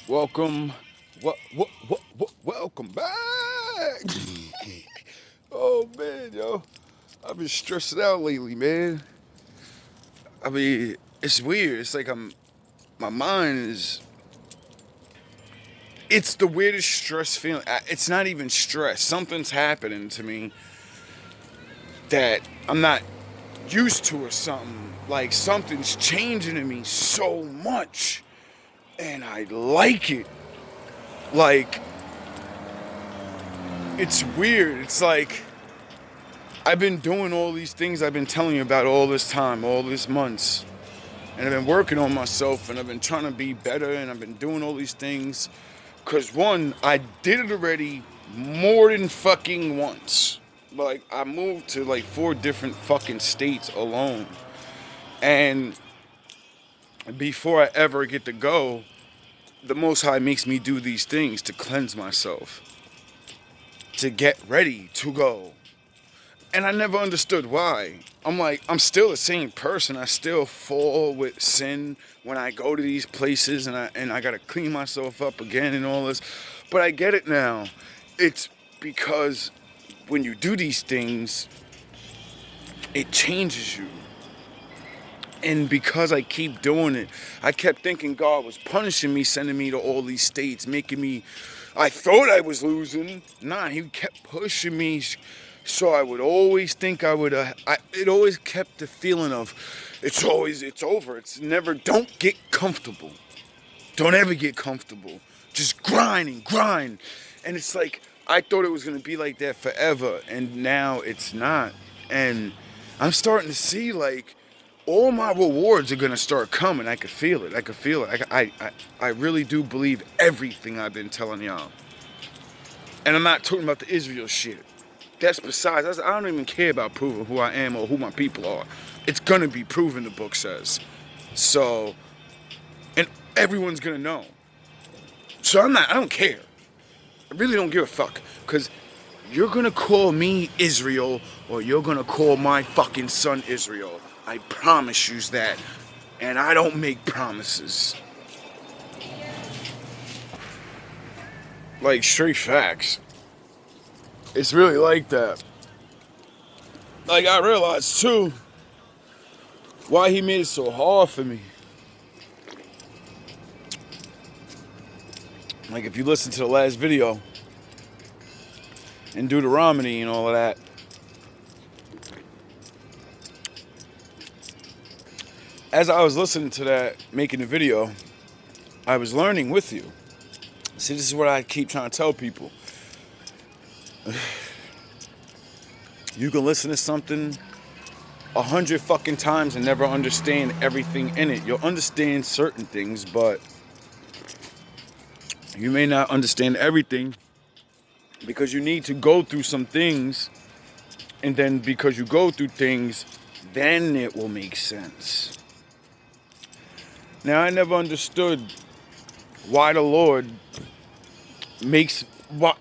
Welcome, welcome back. Oh man, yo, I've been stressing out lately, man. I mean, it's weird. It's like my mind is. It's the weirdest stress feeling. It's not even stress. Something's happening to me that I'm not used to, or something. Like something's changing in me so much, and I like it. Like, it's weird. It's like I've been doing all these things I've been telling you about all this time, all these months. And I've been working on myself, and I've been trying to be better, and I've been doing all these things. Because one, I did it already more than fucking once. Like, I moved to like 4 different fucking states alone. And before I ever get to go, the Most High makes me do these things to cleanse myself, to get ready to go. And I never understood why. I'm like, I'm still the same person. I still fall with sin when I go to these places, and I gotta clean myself up again and all this. But I get it now. It's because when you do these things, it changes you. And because I keep doing it, I kept thinking God was punishing me, sending me to all these states, making me, I thought I was losing. Nah, he kept pushing me. So I would always think I would, it always kept the feeling of, it's over. It's never, don't get comfortable. Don't ever get comfortable. Just grind and grind. And it's like, I thought it was going to be like that forever. And now it's not. And I'm starting to see, like, all my rewards are going to start coming. I could feel it. I really do believe everything I've been telling y'all. And I'm not talking about the Israel shit. That's besides. I don't even care about proving who I am or who my people are. It's going to be proven, the book says. So, and everyone's going to know. So I don't care. I really don't give a fuck. Because you're going to call me Israel, or you're going to call my fucking son Israel. I promise you that. And I don't make promises. Like, straight facts. It's really like that. Like, I realized, too, why he made it so hard for me. Like, if you listen to the last video, in Deuteronomy and all of that, as I was listening to that, making the video, I was learning with you. See, this is what I keep trying to tell people. You can listen to something 100 fucking times and never understand everything in it. You'll understand certain things, but you may not understand everything because you need to go through some things, and then because you go through things, then it will make sense. Now, I never understood why the Lord makes,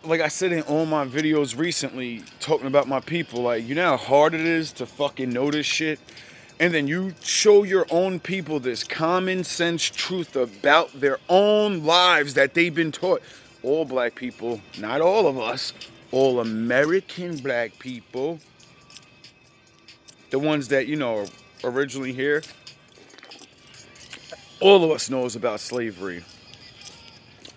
like I said in all my videos recently, talking about my people, like, you know how hard it is to fucking know this shit? And then you show your own people this common sense truth about their own lives that they've been taught. All black people, not all of us, all American black people, the ones that, you know, are originally here, all of us knows about slavery.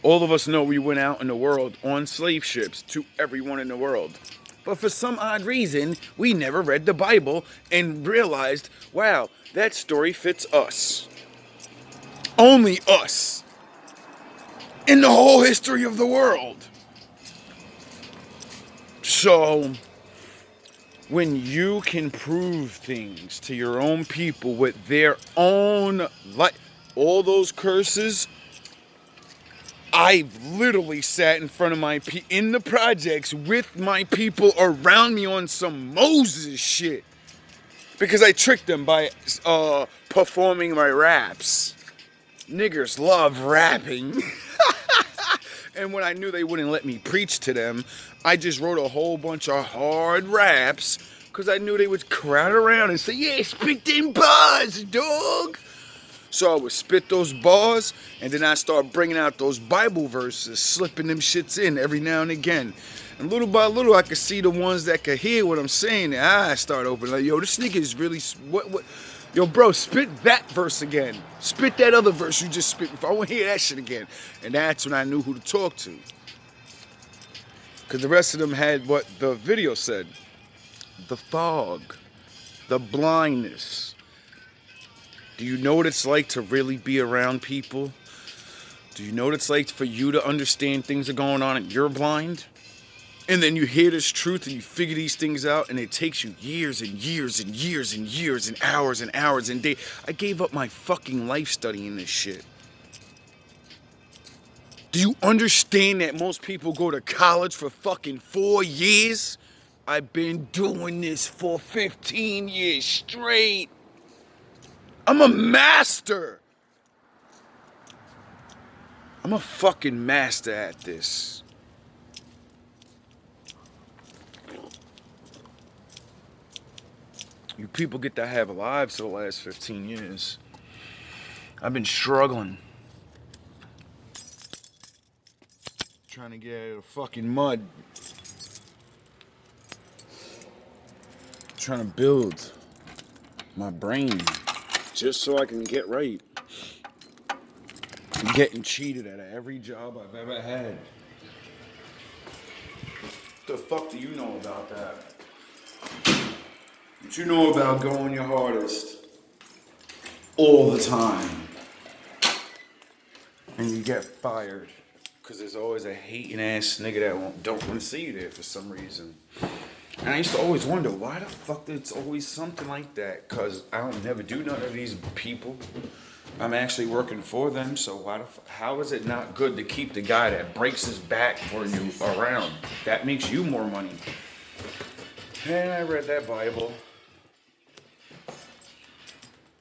All of us know we went out in the world on slave ships to everyone in the world. But for some odd reason, we never read the Bible and realized, wow, that story fits us. Only us. In the whole history of the world. So, when you can prove things to your own people with their own life, all those curses, I've literally sat in front of in the projects with my people around me on some Moses shit. Because I tricked them by performing my raps. Niggers love rapping. And when I knew they wouldn't let me preach to them, I just wrote a whole bunch of hard raps because I knew they would crowd around and say, yeah, spit them bars, dog. So I would spit those bars, and then I start bringing out those Bible verses, slipping them shits in every now and again. And little by little, I could see the ones that could hear what I'm saying. And I start opening like, yo, this nigga is really what? Yo, bro, spit that verse again. Spit that other verse you just spit. I want to hear that shit again. And that's when I knew who to talk to. Because the rest of them had what the video said. The fog. The blindness. Do you know what it's like to really be around people? Do you know what it's like for you to understand things are going on and you're blind? And then you hear this truth and you figure these things out, and it takes you years and years and years and years and hours and days. I gave up my fucking life studying this shit. Do you understand that most people go to college for fucking 4 years? I've been doing this for 15 years straight. I'm a master. I'm a fucking master at this. You people get to have lives for the last 15 years. I've been struggling. Trying to get out of the fucking mud. Trying to build my brain just so I can get right. I'm getting cheated at every job I've ever had. What the fuck do you know about that? What you know about going your hardest all the time and you get fired because there's always a hating ass nigga that don't want to see you there for some reason. And I used to always wonder why the fuck it's always something like that, because I don't never do none of these people. I'm actually working for them, so how is it not good to keep the guy that breaks his back for you around? That makes you more money. And I read that Bible.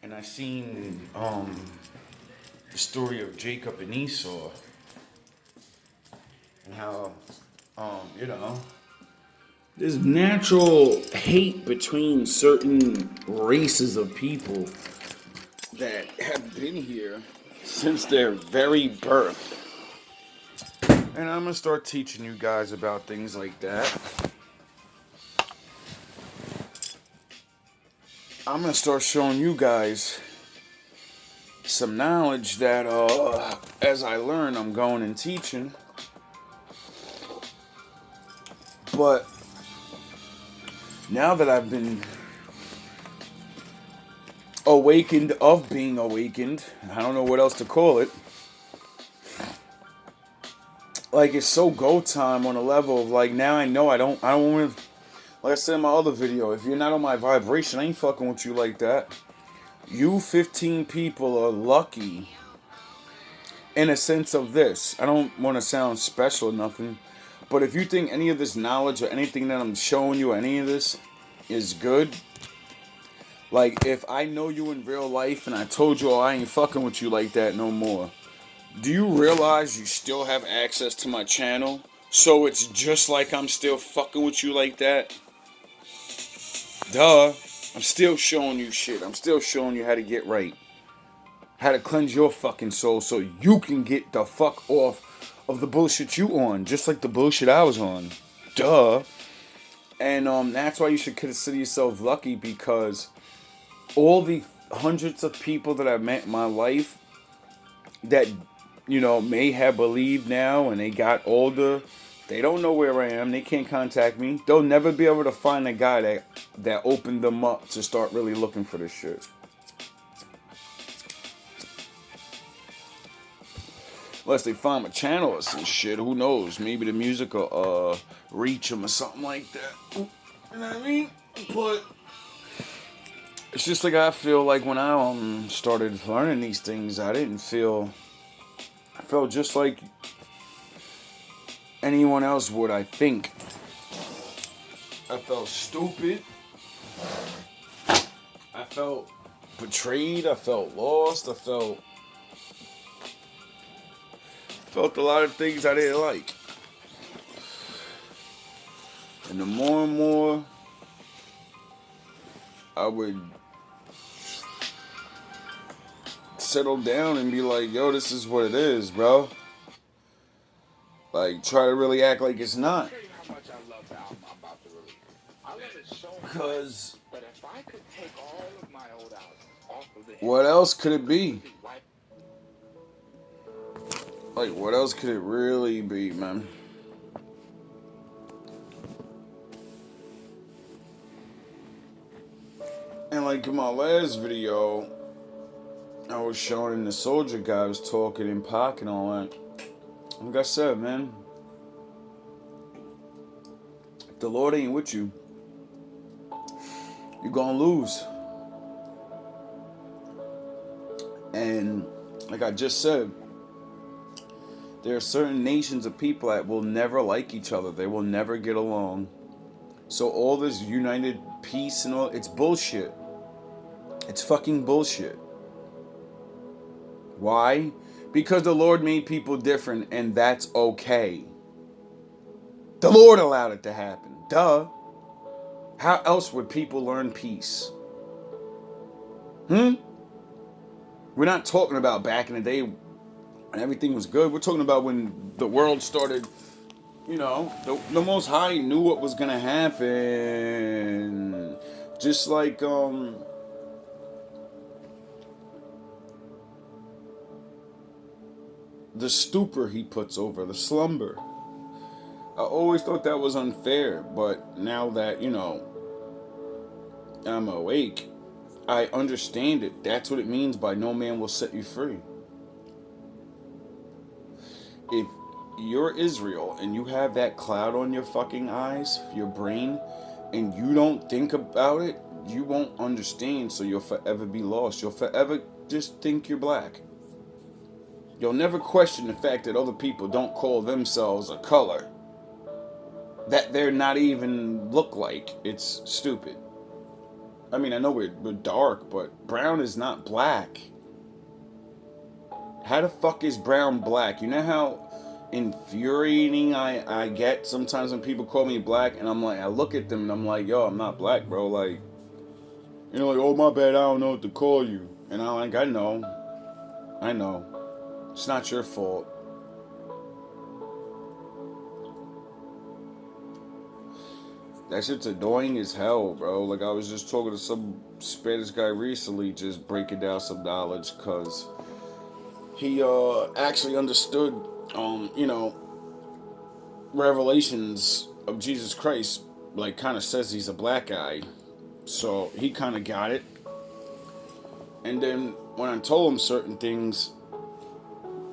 And I seen the story of Jacob and Esau. And how, there's natural hate between certain races of people that have been here since their very birth. And I'm gonna start teaching you guys about things like that. I'm gonna start showing you guys some knowledge that as I learn, I'm going and teaching. But now that I've been awakened of being awakened, I don't know what else to call it. Like, it's so go time on a level of like, now I know I don't want to, like I said in my other video, if you're not on my vibration, I ain't fucking with you like that. You 15 people are lucky in a sense of this. I don't want to sound special or nothing, but if you think any of this knowledge or anything that I'm showing you, any of this is good, like if I know you in real life and I told you, oh, I ain't fucking with you like that no more, do you realize you still have access to my channel? So it's just like I'm still fucking with you like that? Duh. I'm still showing you shit. I'm still showing you how to get right. How to cleanse your fucking soul so you can get the fuck off of the bullshit you on. Just like the bullshit I was on. Duh. And that's why you should consider yourself lucky, because all the hundreds of people that I've met in my life that, may have believed now and they got older, they don't know where I am. They can't contact me. They'll never be able to find a guy that opened them up to start really looking for this shit. Unless they find my channel or some shit. Who knows? Maybe the music will reach them or something like that. You know what I mean? But it's just like I feel like when I started learning these things, I felt just like anyone else would, I think. I felt stupid. I felt betrayed. I felt lost. I felt a lot of things I didn't like. And the more and more I would settle down and be like, yo, this is what it is, bro. Like, try to really act like it's not. Because what else could it be? Like, what else could it really be, man? And like in my last video, I was showing the soldier guy was talking in Pac and all that. Like I said, man, if the Lord ain't with you, you're gonna lose. And like I just said, there are certain nations of people that will never like each other. They will never get along. So all this united peace and all, it's bullshit. It's fucking bullshit. Why? Because the Lord made people different, and that's okay. The Lord allowed it to happen. Duh. How else would people learn peace? We're not talking about back in the day when everything was good. We're talking about when the world started, the Most High knew what was going to happen. Just like, the stupor he puts over the slumber. I always thought that was unfair, but now that, I'm awake, I understand it. That's what it means by no man will set you free. If you're Israel and you have that cloud on your fucking eyes, your brain, and you don't think about it, you won't understand, so you'll forever be lost. You'll forever just think you're black. You'll never question the fact that other people don't call themselves a color that they're not even look like. It's stupid. I mean, I know we're dark, but brown is not black. How the fuck is brown black? You know how infuriating I get sometimes when people call me black, and I'm like, I look at them and I'm like, yo, I'm not black, bro. Like, like, oh, my bad, I don't know what to call you. And I'm like, I know. It's not your fault. That shit's annoying as hell, bro. Like, I was just talking to some Spanish guy recently, just breaking down some knowledge, because he actually understood, revelations of Jesus Christ, like, kind of says he's a black guy. So he kind of got it. And then when I told him certain things,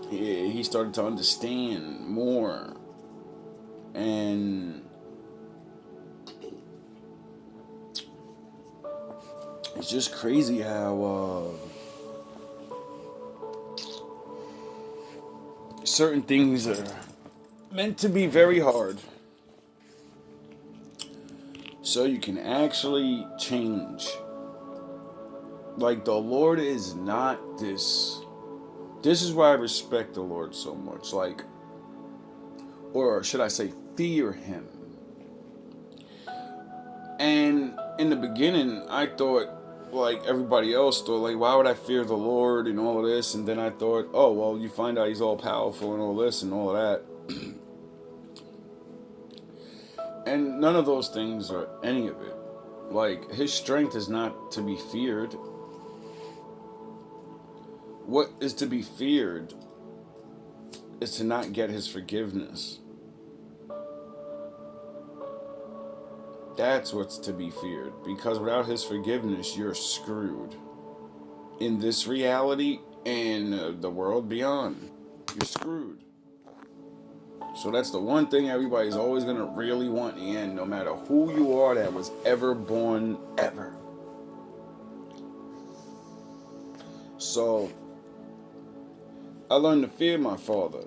he started to understand more. And it's just crazy how certain things are meant to be very hard, so you can actually change. Like, the Lord is not this. This is why I respect the Lord so much. Like, or should I say, fear Him. And in the beginning, I thought, like everybody else thought, like, why would I fear the Lord and all of this? And then I thought, oh, well, you find out He's all powerful and all this and all of that. And none of those things are any of it. Like, His strength is not to be feared. What is to be feared is to not get His forgiveness. That's what's to be feared. Because without His forgiveness, you're screwed. In this reality and the world beyond, you're screwed. So that's the one thing everybody's always going to really want in the end, no matter who you are that was ever born, ever. So I learned to fear my Father,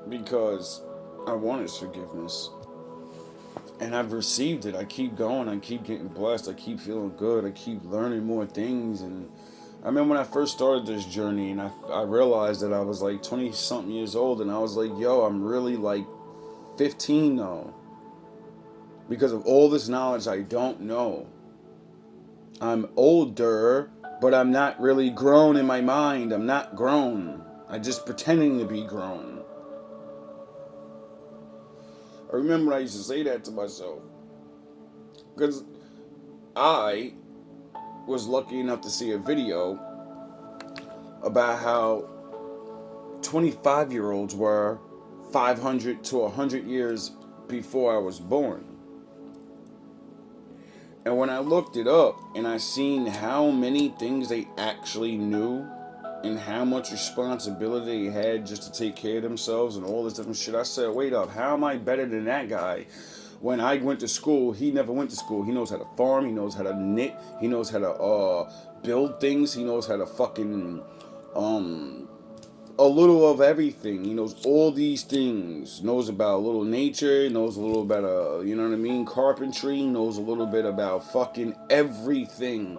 because I want His forgiveness. And I've received it. I keep going. I keep getting blessed. I keep feeling good. I keep learning more things. And I remember when I first started this journey, and I realized that I was like 20-something years old, and I was like, yo, I'm really like 15 now. Because of all this knowledge I don't know. I'm older, but I'm not really grown in my mind. I'm not grown. I'm just pretending to be grown. I remember I used to say that to myself. Because I was lucky enough to see a video about how 25-year-olds were 500 to 100 years before I was born. And when I looked it up and I seen how many things they actually knew and how much responsibility they had just to take care of themselves and all this different shit, I said, wait up, how am I better than that guy? When I went to school, he never went to school. He knows how to farm, he knows how to knit, he knows how to build things, he knows how to fucking a little of everything. He knows all these things. Knows about a little nature. Knows a little about you know what I mean, carpentry. Knows a little bit about fucking everything.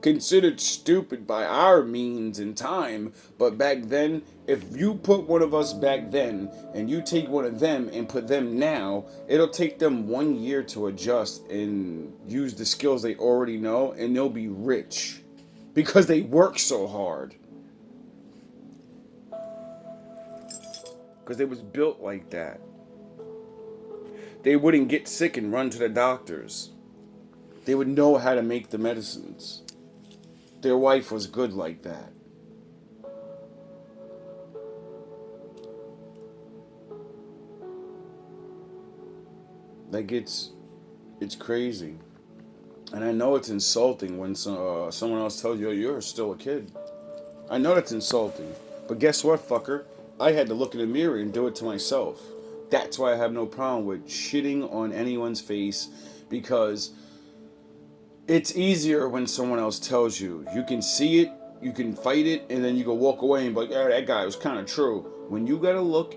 Considered stupid by our means and time, but back then, if you put one of us back then and you take one of them and put them now, it'll take them 1 year to adjust and use the skills they already know, and they'll be rich. Because they work so hard. Because they was built like that. They wouldn't get sick and run to the doctors. They would know how to make the medicines. Their wife was good like that. Like it's crazy. And I know it's insulting when someone else tells you, you're still a kid. I know that's insulting. But guess what, fucker? I had to look in the mirror and do it to myself. That's why I have no problem with shitting on anyone's face, because it's easier when someone else tells you. You can see it, you can fight it, and then you go walk away and be like, yeah, that guy was kind of true. When you gotta look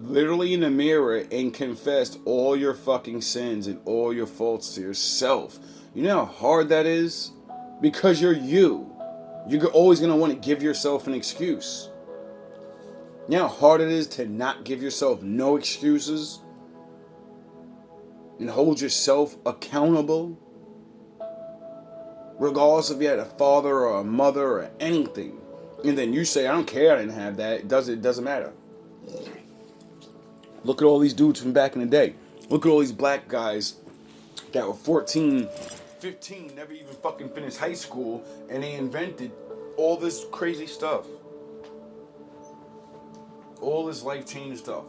literally in the mirror and confess all your fucking sins and all your faults to yourself, you know how hard that is? Because you're you. You're always going to want to give yourself an excuse. You know how hard it is to not give yourself no excuses? And hold yourself accountable? Regardless if you had a father or a mother or anything. And then you say, I don't care, I didn't have that. It doesn't matter. Look at all these dudes from back in the day. Look at all these black guys that were 14, 15, never even fucking finished high school, and they invented all this crazy stuff. All this life-changing stuff.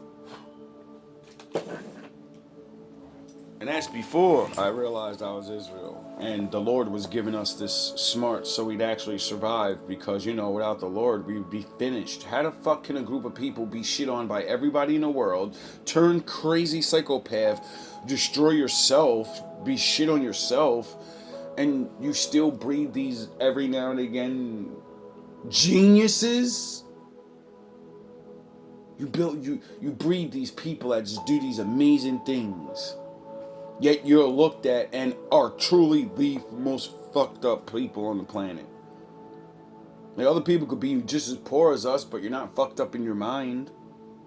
And that's before I realized I was Israel. And the Lord was giving us this smart so we'd actually survive. Because, you know, without the Lord, we'd be finished. How the fuck can a group of people be shit on by everybody in the world, turn crazy psychopath, destroy yourself, be shit on yourself, and you still breed these every now and again geniuses? You breed these people that just do these amazing things. Yet you're looked at and are truly the most fucked up people on the planet. Like, other people could be just as poor as us, but you're not fucked up in your mind.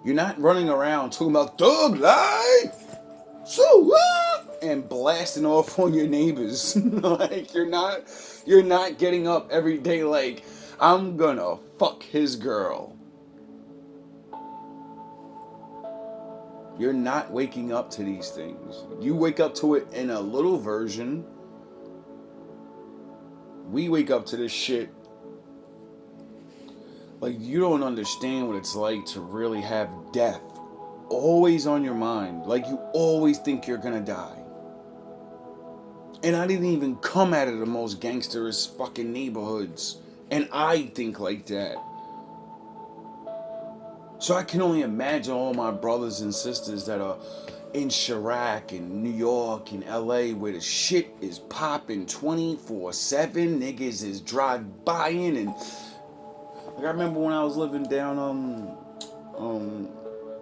You're not running around talking about thug life, so what? And blasting off on your neighbors. Like, you're not getting up every day like, I'm gonna fuck his girl. You're not waking up to these things. You wake up to it in a little version. We wake up to this shit. Like, you don't understand what it's like to really have death always on your mind. Like, you always think you're gonna die. And I didn't even come out of the most gangsterous fucking neighborhoods. And I think like that. So I can only imagine all my brothers and sisters that are in Chirac and New York and LA where the shit is popping 24/7. Niggas is drive-buying. And like, I remember when I was living down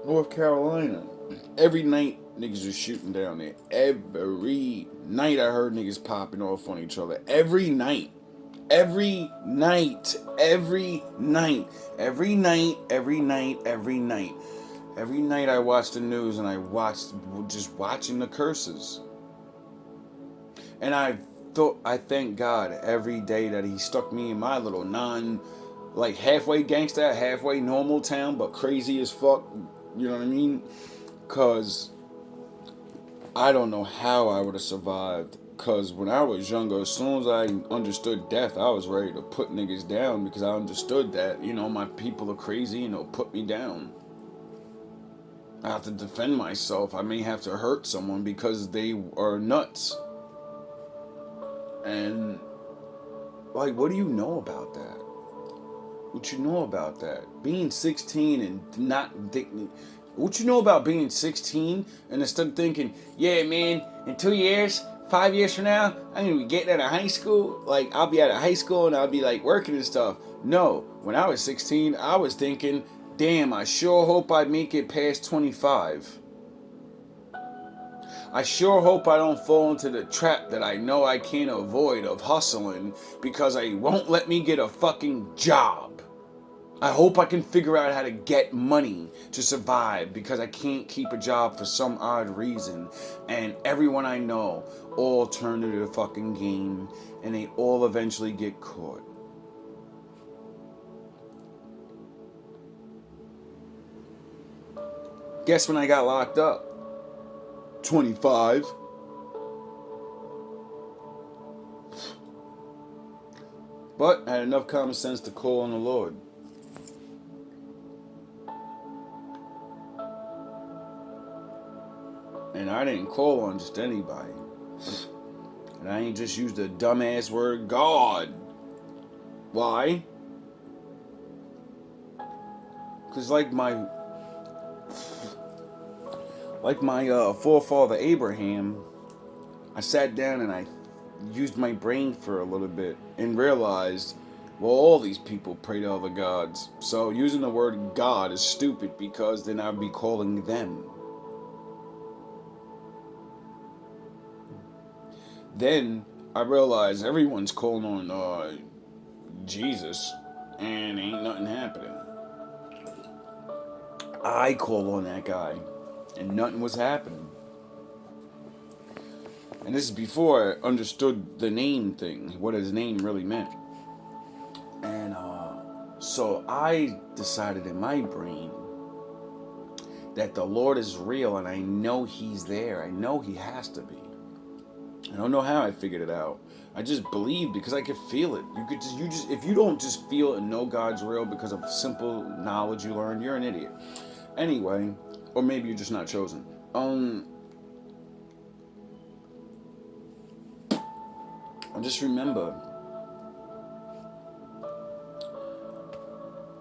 North Carolina. Every night niggas was shooting down there. Every night I heard niggas popping off on each other. Every night. Every night. Every night. Every night. Every night. Every night. Every night I watched the news and I watched just watching the curses. And I thank God every day that He stuck me in my little like halfway gangsta, halfway normal town, but crazy as fuck. You know what I mean? Cause I don't know how I would have survived. Cause when I was younger, as soon as I understood death, I was ready to put niggas down because I understood that, my people are crazy and they'll put me down. I have to defend myself. I may have to hurt someone because they are nuts. And, like, what do you know about that? What you know about that? Being 16 and not thinking. What you know about being 16 and instead of thinking, yeah, man, in 2 years, 5 years from now, I'm gonna be getting out of high school. Like, I'll be out of high school and I'll be like working and stuff. No, when I was 16, I was thinking, damn, I sure hope I make it past 25. I sure hope I don't fall into the trap that I know I can't avoid of hustling because I won't let me get a fucking job. I hope I can figure out how to get money to survive because I can't keep a job for some odd reason. And everyone I know all turn to the fucking game and they all eventually get caught. Guess when I got locked up? 25. But I had enough common sense to call on the Lord. And I didn't call on just anybody. And I ain't just used the dumbass word God. Why? Because like my forefather Abraham, I sat down and I used my brain for a little bit and realized, well, all these people pray to other gods. So using the word God is stupid because then I'd be calling them. Then I realized everyone's calling on Jesus and ain't nothing happening. I called on that guy and nothing was happening. And this is before I understood the name thing, what his name really meant. And so I decided in my brain that the Lord is real and I know He's there. I know He has to be. I don't know how I figured it out. I just believed because I could feel it. If you don't just feel and know God's real because of simple knowledge you learned, you're an idiot. Anyway, or maybe you're just not chosen. I just remember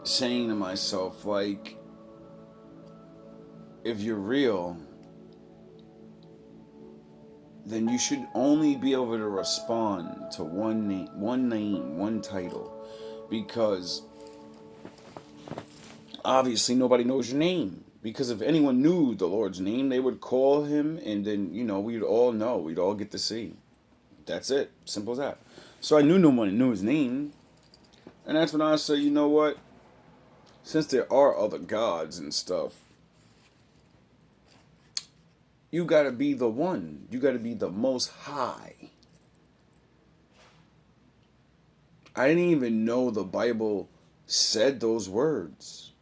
saying to myself, like, if you're real, then you should only be able to respond to one name, one title, because obviously nobody knows your name. Because if anyone knew the Lord's name, they would call Him, and then we'd all know, we'd all get to see. That's it, simple as that. So I knew no one knew His name, and that's when I said, you know what? Since there are other gods and stuff, you gotta be the one. You gotta be the Most High. I didn't even know the Bible said those words.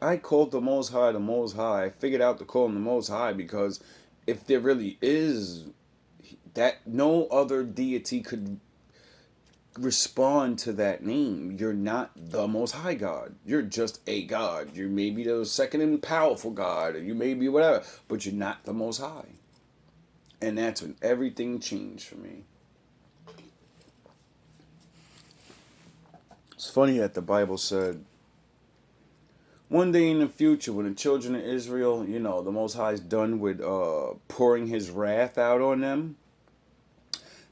I called the Most High the Most High. I figured out to call Him the Most High because if there really is that, no other deity could respond to that name. You're not the Most High God. You're just a God. You may be the second and powerful God, or you may be whatever, but you're not the Most High. And that's when everything changed for me. It's funny that the Bible said, one day in the future, when the children of Israel, the Most High is done with pouring His wrath out on them,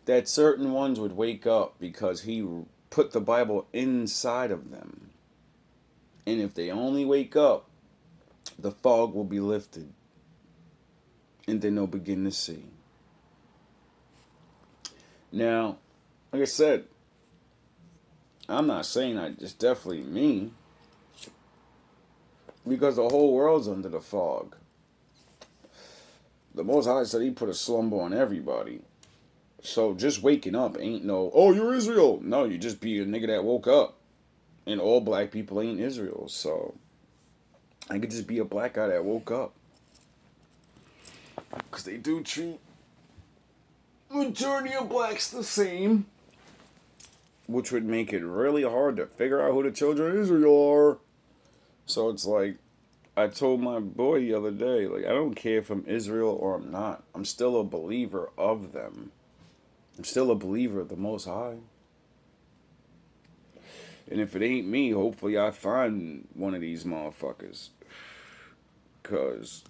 that certain ones would wake up because He put the Bible inside of them. And if they only wake up, the fog will be lifted. And then they'll begin to see. Now, like I said, I'm not saying it's definitely me. Because the whole world's under the fog. The Most High said He put a slumber on everybody. So just waking up ain't no, oh, you're Israel. No, you just be a nigga that woke up. And all black people ain't Israel. So I could just be a black guy that woke up. Because they do treat majority of blacks the same. Which would make it really hard to figure out who the children of Israel are. So it's like, I told my boy the other day, like, I don't care if I'm Israel or I'm not. I'm still a believer of them. I'm still a believer of the Most High. And if it ain't me, hopefully I find one of these motherfuckers. Because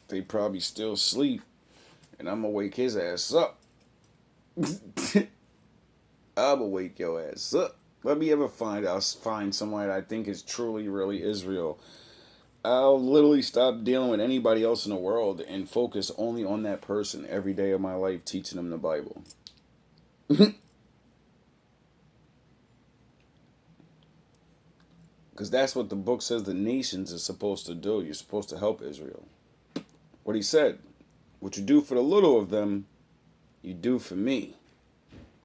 they probably still sleep. And I'm going to wake his ass up. I'm going to wake your ass up. Let me ever find someone that I think is truly, really Israel. I'll literally stop dealing with anybody else in the world and focus only on that person every day of my life, teaching them the Bible. Because that's what the book says the nations are supposed to do. You're supposed to help Israel. What he said, what you do for the little of them, you do for me.